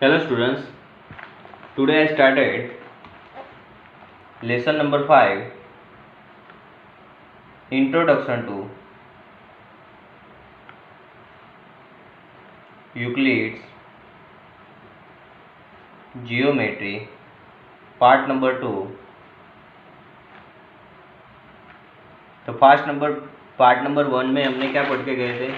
Hello students, today I started lesson number 5, Introduction to Euclid's Geometry, part number 2. तो part number 1 में हमने क्या पढ़ के गए थे?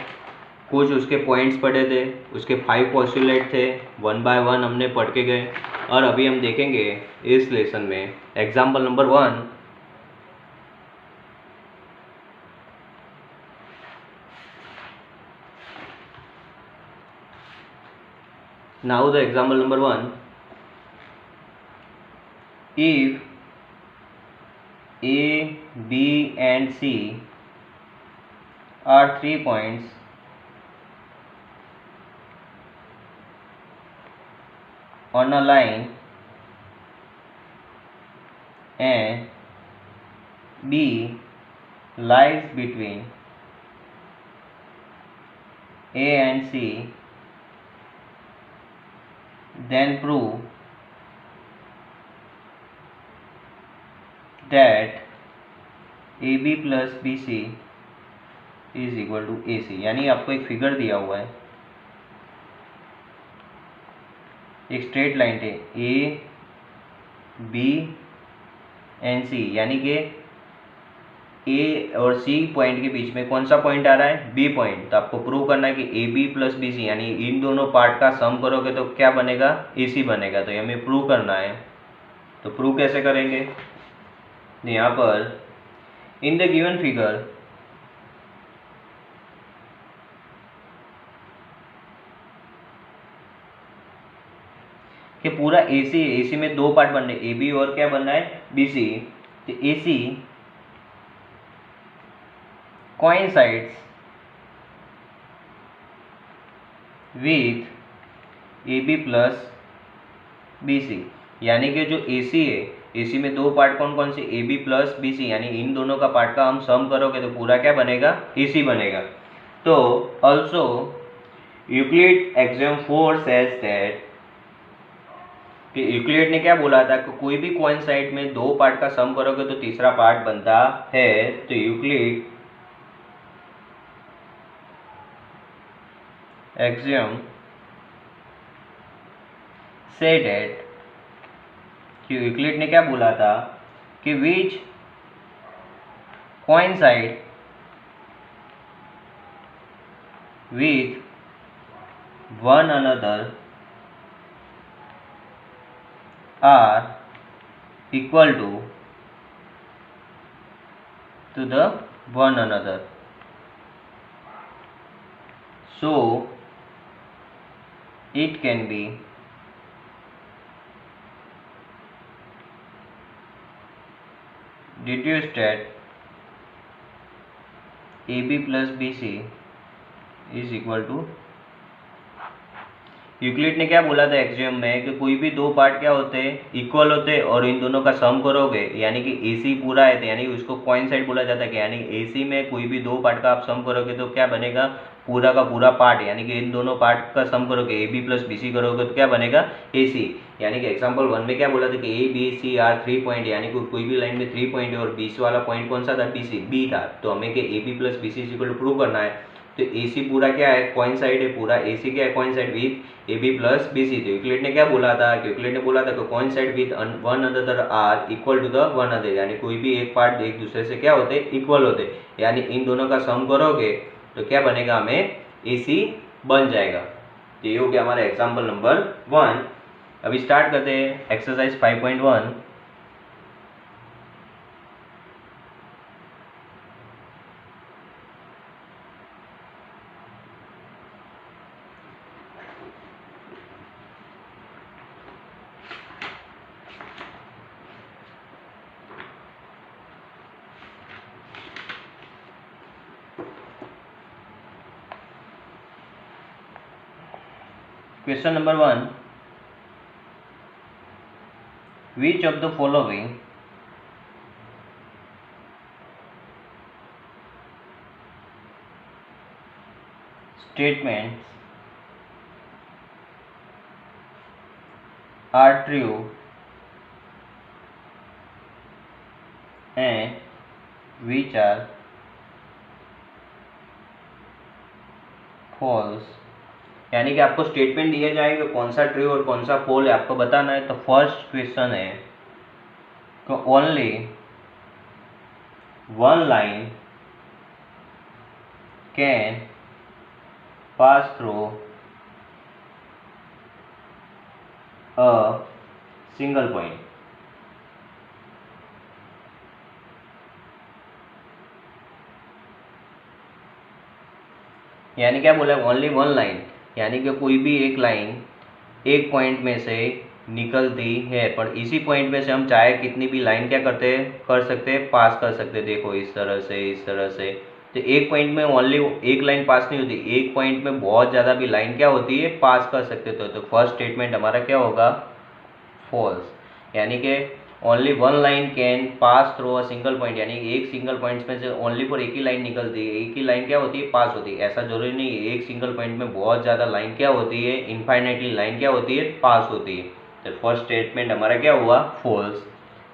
कुछ उसके पॉइंट्स पढ़े थे, उसके 5 पोस्टुलेट थे, 1 बाय 1 हमने पढ़ के गए। और अभी हम देखेंगे इस लेसन में example number 1। Now the example number 1. If A, B and C are 3 points on a line and B lies between A and C, then prove that AB plus BC is equal to AC। यानी आपको एक figure दिया हुआ है, एक straight line है A, B and C, यानी कि A और C पॉइंट के बीच में कौन सा पॉइंट आ रहा है? B point. तो आपको प्रूव करना है कि AB प्लस BC यानी इन दोनों पार्ट का सम करोगे तो क्या बनेगा? AC बनेगा। तो ये हमें प्रूव करना है। तो प्रूव कैसे करेंगे? यहाँ पर इन द गिवन फिगर कि पूरा AC में 2 पार्ट बन रहे, AB और क्या बन रहा है? BC। तो AC coincides with AB plus BC, यानी कि जो AC है, AC में 2 पार्ट कौन कौन से? AB प्लस BC, यानी इन दोनों का पार्ट का हम सम करोगे तो पूरा क्या बनेगा? AC बनेगा। तो also Euclid axiom 4 says that, कि यूक्लिड ने क्या बोला था कि कोई भी कोइंसाइड में 2 पार्ट का सम करोगे तो तीसरा पार्ट बनता है। तो यूक्लिड एक्सियम से डेट, कि यूक्लिड ने क्या बोला था कि which coincide with one another are equal to the one another, so it can be deduced that AB plus BC is equal to, Euclid ने क्या बोला था एक्सियम में कि कोई भी 2 पार्ट क्या होते हैं? इक्वल होते हैं, और इन दोनों का सम करोगे यानी कि AC पूरा है, तो यानी उसको कोइंसाइड बोला जाता है। कि यानी AC में कोई भी 2 पार्ट का आप सम करोगे तो क्या बनेगा? पूरा का पूरा पार्ट, यानी कि इन दोनों पार्ट का सम करोगे AB प्लस BC करोगे तो क्या बनेगा? AC। यानी कि एग्जाम्पल 1 में क्या बोला था कि ABC आर 3 पॉइंट, यानी कि कोई भी लाइन में 3 पॉइंट है और बीच वाला पॉइंट कौन सा था? B था। तो हमें कि AB plus BC equal to prove करना है। तो AC पूरा क्या है? कोइंसाइड है, पूरा AC क्या है? Coincide with AB plus BC। तो यूक्लिड ने क्या बोला था? यूक्लिड ने बोला था कि coincide with one another are equal to the one other, यानी कोई भी एक पार्ट एक दूसरे से क्या होते? इक्वल होते, यानी इन दोनों का सम करोगे तो क्या बनेगा? हमें AC बन जाएगा। तो ये हो गया हमारा एग्जाम्पल नंबर 1। अभी स्टार्ट करते हैं exercise 5.1। Question number 1. Which of the following statements are true and which are false। यानी कि आपको स्टेटमेंट दिया जाएगा कौन सा ट्रू और कौन सा फॉल्स है आपको बताना है। तो फर्स्ट क्वेश्चन है तो only one line can pass through a single point. यानी क्या बोला, ओनली वन लाइन, यानी कि कोई भी एक लाइन एक पॉइंट में से निकलती है, पर इसी पॉइंट में से हम चाहे कितनी भी लाइन क्या करते हैं, कर सकते हैं, पास कर सकते हैं। देखो इस तरह से, इस तरह से। तो एक पॉइंट में ओनली एक लाइन पास नहीं होती, एक पॉइंट में बहुत ज़्यादा भी लाइन क्या होती है, पास कर सकते थे। तो फर्स्ट स्टेटमेंट हमारा क्या होगा, फॉल्स। यानी कि only one line can pass through a single point, यानी एक सिंगल पॉइंट में से ओनली पर एक ही लाइन निकलती है, एक ही लाइन क्या होती है, पास होती है। ऐसा जरूरी नहीं है, एक सिंगल पॉइंट में बहुत ज़्यादा लाइन क्या होती है, इनफाइनाइटली लाइन क्या होती है, पास होती है। तो फर्स्ट स्टेटमेंट हमारा क्या हुआ, फॉल्स।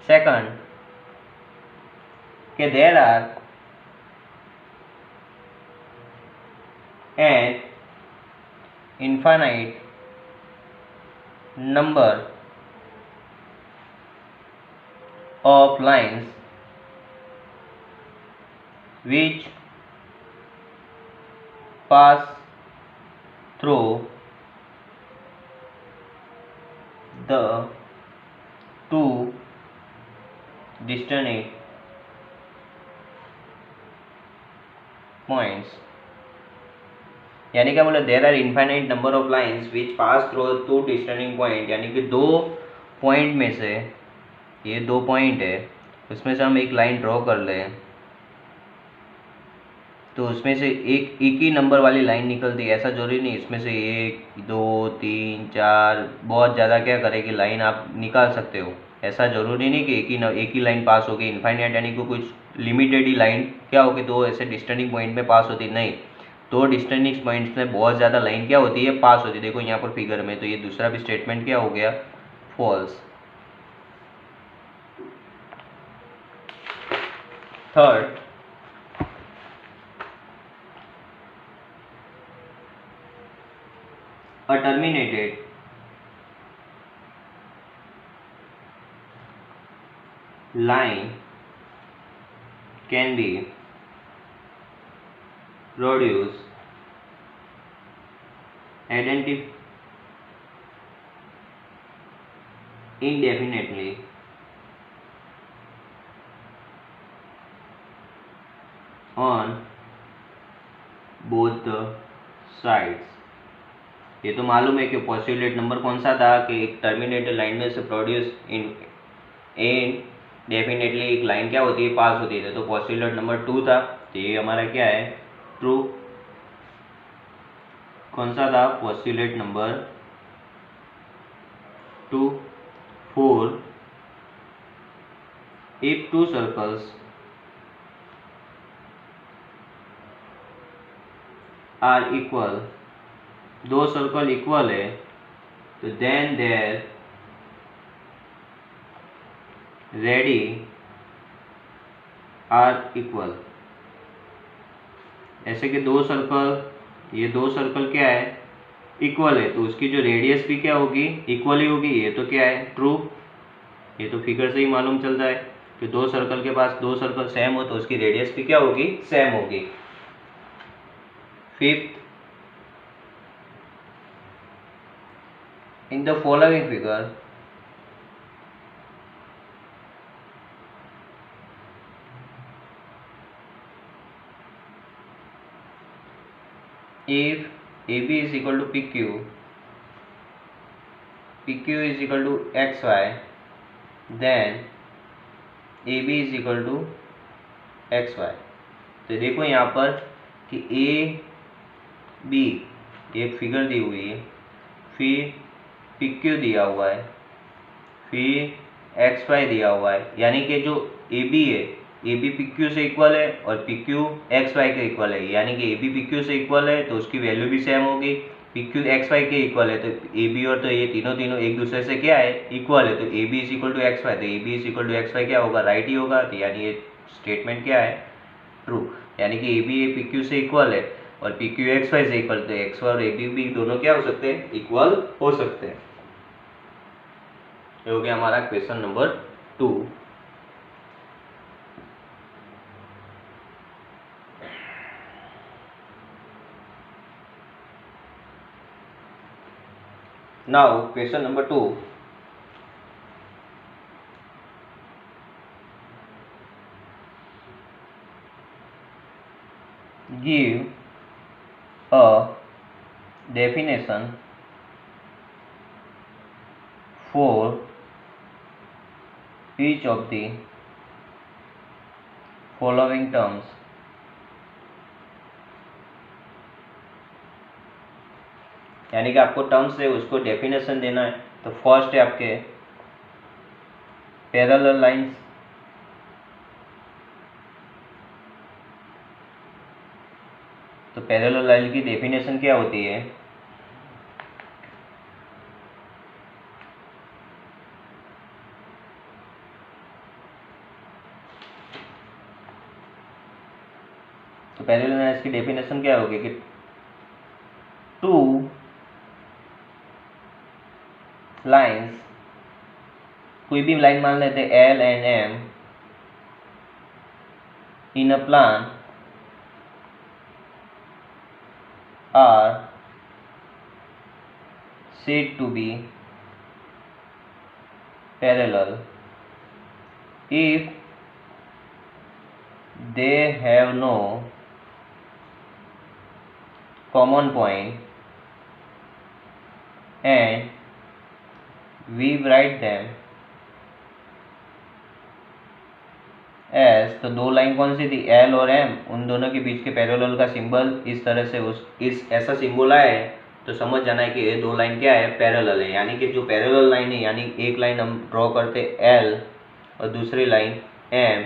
सेकंड कि there are an infinite number of lines which pass through the two distinct points। यानी क्या बोला, there are infinite number of lines which pass through two distinct point, यानी कि दो पॉइंट में से, ये दो पॉइंट है, उसमें से हम एक लाइन ड्रॉ कर लें तो उसमें से एक ही नंबर वाली लाइन निकलती है। ऐसा जरूरी नहीं, इसमें से एक, दो, तीन, चार, बहुत ज़्यादा क्या करेगी लाइन आप निकाल सकते हो। ऐसा जरूरी नहीं कि एक ही लाइन पास होगी। इनफाइनाइट यानी कि कुछ लिमिटेड ही लाइन क्या होगी, दो ऐसे डिस्टेंडिंग पॉइंट में पास होती नहीं, दो डिस्टेंडिंग पॉइंट्स में बहुत ज़्यादा लाइन क्या होती है, पास होती है। देखो यहाँ पर फिगर में, तो ये दूसरा भी स्टेटमेंट क्या हो गया, false. Third, a terminated line can be produced indefinitely on both the sides। ये तो मालूम है कि पॉस्टुलेट नंबर कौन सा था, कि एक टर्मिनेटेड लाइन में से प्रोड्यूस डेफिनेटली एक लाइन क्या होती है, पास होती है। तो पॉस्टुलेट नंबर 2 था, तो ये हमारा क्या है, ट्रू। कौन सा था, postulate number 2। 4, if two circles are equal, दो सर्कल इक्वल है, तो then there radii are equal. ऐसे कि दो सर्कल, ये दो सर्कल क्या है, इक्वल है, तो उसकी जो रेडियस भी क्या होगी, इक्वल ही होगी। ये तो क्या है, ट्रू। ये तो फिगर से ही मालूम चलता है कि दो सर्कल के पास दो सर्कल सेम हो तो उसकी रेडियस भी क्या होगी, सेम होगी। Fifth, in the following figure if AB is equal to PQ, PQ is equal to XY, then AB is equal to XY। तो देखो यहाँ पर कि AB एक फिगर दी हुई है, फिर PQ दिया हुआ है, फिर XY दिया हुआ है। यानी कि जो AB है, AB PQ से इक्वल है और PQ XY के इक्वल है। यानी कि AB PQ से इक्वल है तो उसकी वैल्यू भी सेम होगी, पी क्यू एक्स वाई के इक्वल है, तो ए बी और तो ये तीनों एक दूसरे से क्या है, इक्वल है, तो A B is equal to X Y, तो A B is equal to X Y क्या होगा, राइट ही होगा। तो यानी ये स्टेटमेंट क्या है, ट्रू। यानी कि ए बी पी क्यू से इक्वल है और पी क्यू एक्स वाई से इक्वल, तो एक्स वाई और ए बी भी दोनों क्या हो सकते हैं, इक्वल हो सकते हैं। ये हो गया हमारा question number 2। Now question number 2. Give a definition for each of the following terms. यानी कि आपको टर्म्स है उसको डेफिनेशन देना है। तो फर्स्ट है आपके पैरेलल लाइंस, तो पैरेलल लाइन की डेफिनेशन क्या होती है, तो पैरेलल लाइंस की डेफिनेशन क्या होगी कि टू लाइंस, कोई भी लाइन मान लेते L and M in a plane are said to be parallel if they have no common point and we write them as, तो दो लाइन कौन सी थी, एल और एम, उन दोनों के बीच के पैरेलल का सिंबल इस तरह से इस ऐसा सिंबल आया है, तो समझ जाना है कि ये दो लाइन क्या है, पैरेलल है। यानी कि जो पैरेलल लाइन है, यानी एक लाइन हम ड्रॉ करते एल और दूसरी लाइन एम,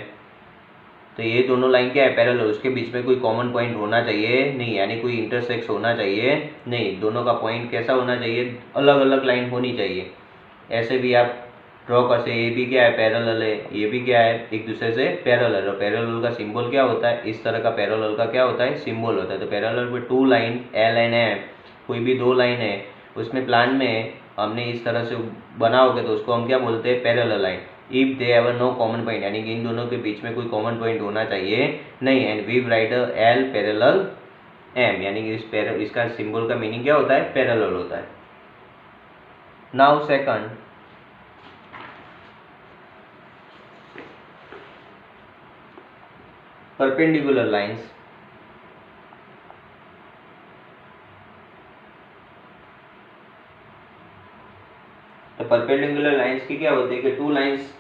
तो ये दोनों लाइन क्या है, पैरेलल, उसके बीच में कोई कॉमन पॉइंट होना चाहिए नहीं, यानी कोई इंटरसेक्स होना चाहिए नहीं, दोनों का पॉइंट कैसा होना चाहिए, अलग अलग लाइन होनी चाहिए। ऐसे भी आप ड्रॉ कर से ये भी क्या है, पैरेलल है, ये भी क्या है, एक दूसरे से पैरेलल, और पैरेलल का सिंबल क्या होता है, इस तरह का पैरेलल का क्या होता है, सिंबल होता है। तो पैरेलल में two line L and M, कोई भी दो लाइन है उसमें प्लान में हमने इस तरह से बनाओगे तो उसको हम क्या बोलते हैं, parallel line. If they have no common point, यानी कि इन दोनों के बीच में कोई कॉमन पॉइंट होना चाहिए नहीं, and we write L parallel M, यानी कि इसका सिंबल का मीनिंग क्या होता है, पैरेलल होता है। नाउ सेकंड, perpendicular lines, तो परपेंडिकुलर लाइंस की क्या होती है कि टू लाइंस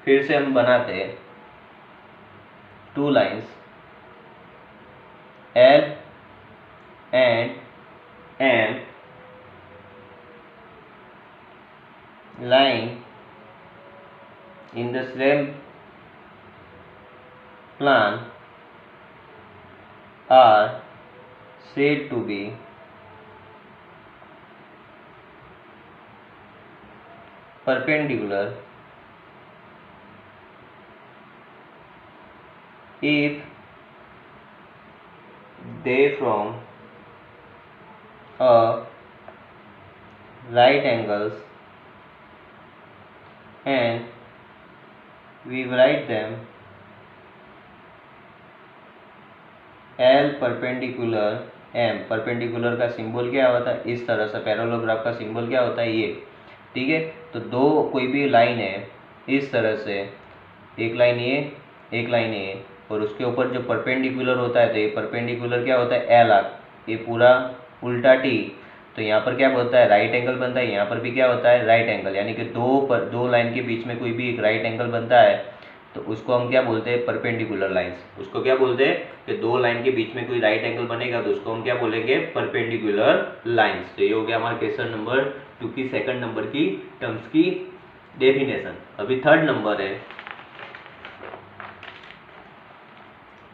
फिर से हम बनाते हैं, two lines L and M lying in the same plan are said to be perpendicular if they form a right angles and we write them L perpendicular M, perpendicular का symbol क्या होता है, इस तरह से पैरेललोग्राफ का सिंबल क्या होता है, ये, ठीक है। तो दो कोई भी लाइन है इस तरह से, एक लाइन ये, एक लाइन ये, और उसके ऊपर जो परपेंडिकुलर होता है, तो ये परपेंडिकुलर क्या होता है, एल आर्क, ये पूरा उल्टा टी, तो यहाँ पर क्या होता है, राइट एंगल बनता है, यहाँ पर भी क्या होता है, राइट एंगल, यानी कि दो लाइन के बीच में कोई भी एक राइट एंगल बनता है, तो उसको हम क्या बोलते हैं, परपेंडिकुलर लाइंस। उसको क्या बोलते हैं कि दो लाइन के बीच में कोई राइट एंगल बनेगा तो उसको हम क्या बोलेंगे, परपेंडिकुलर लाइंस। तो ये हो गया हमारा क्वेश्चन नंबर 2 की सेकंड नंबर की टर्म्स की डेफिनेशन। अभी थर्ड नंबर है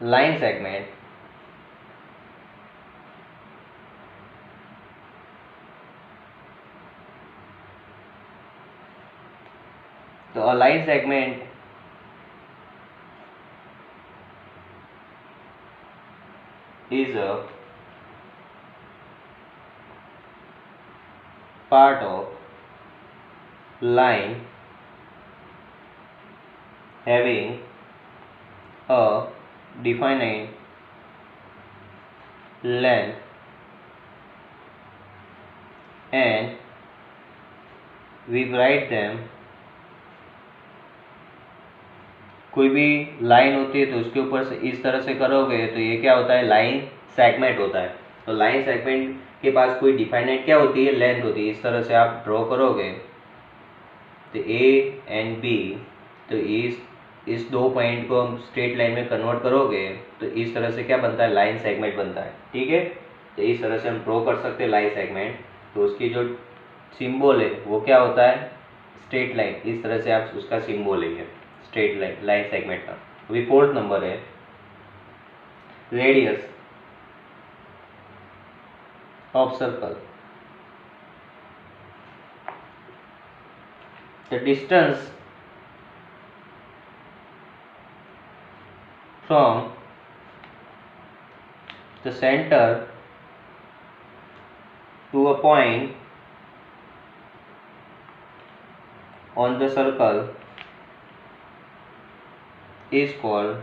लाइन सेगमेंट। तो a line segment is a part of line having a definite length and we write them. कोई भी लाइन होती है तो उसके ऊपर से इस तरह से करोगे तो ये क्या होता है, लाइन सेगमेंट होता है। तो लाइन सेगमेंट के पास कोई डिफाइनेट क्या होती है, लेंथ होती है। इस तरह से आप ड्रॉ करोगे तो ए एंड बी, तो इस दो पॉइंट को हम स्ट्रेट लाइन में कन्वर्ट करोगे तो इस तरह से क्या बनता है, लाइन सेगमेंट बनता है। ठीक है, तो इस तरह से हम ड्रॉ कर सकते हैं लाइन सेगमेंट। तो उसकी जो सिंबल है वो क्या होता है, स्ट्रेट लाइन। इस तरह से आप उसका सिंबल है स्ट्रेट लाइन सेगमेंट का। अभी फोर्थ नंबर है radius of circle. The distance from the center to a point on the circle is called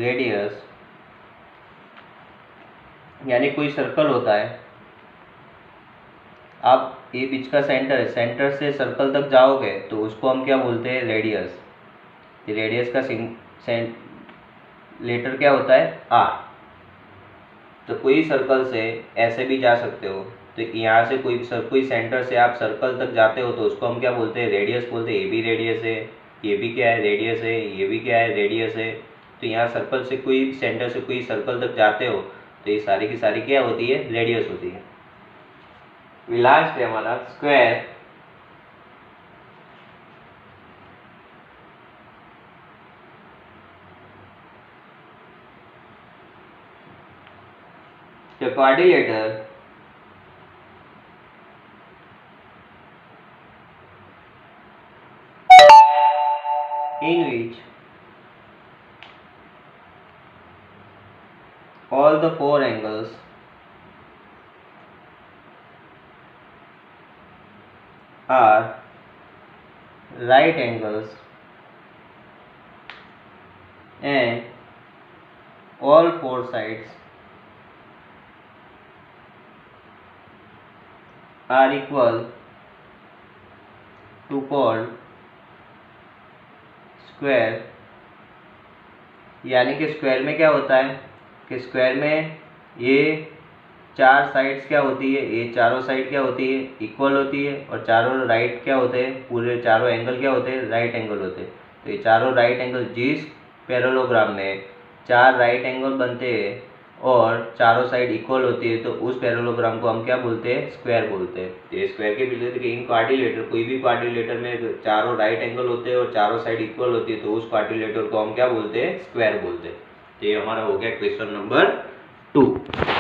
radius। यानी कोई सर्कल होता है, आप ये बीच का सेंटर है, सेंटर से सर्कल तक जाओगे तो उसको हम क्या बोलते हैं, रेडियस। रेडियस का लेटर क्या होता है, आर। तो कोई सर्कल से ऐसे भी जा सकते हो, तो यहाँ से कोई सेंटर से आप सर्कल तक जाते हो तो उसको हम क्या बोलते हैं, रेडियस बोलते हैं। ये भी रेडियस है, ये भी क्या है, रेडियस है, ये भी क्या है, रेडियस है। तो यहाँ सर्कल से कोई सेंटर से कोई सर्कल तक जाते हो तो ये सारी की सारी क्या होती है, रेडियस होती है। लास्ट है हमारा square. The quadrilateral in which all the four angles are right angles and all four sides are equal to called square. यानी कि स्क्वायर में क्या होता है कि स्क्वायर में ये चार साइड्स क्या होती है, ये चारों साइड क्या होती है, इक्वल होती है। और चारों राइट क्या होते हैं, पूरे चारों एंगल क्या होते हैं, राइट एंगल होते हैं। तो ये चारों राइट एंगल जिस पैरेललोग्राम में चार राइट एंगल बनते हैं और चारों साइड इक्वल होती है तो उस पैरेललोग्राम को हम क्या बोलते हैं, स्क्वायर बोलते हैं। तो स्क्वायर के विपरीत इन क्वाड्रिलेटर, कोई भी क्वाड्रिलेटर में चारों राइट एंगल होते हैं और चारों साइड इक्वल होती है तो उस क्वाड्रिलेटर को हम क्या बोलते हैं, स्क्वायर बोलते हैं। तो ये हमारा हो गया क्वेश्चन नंबर 2।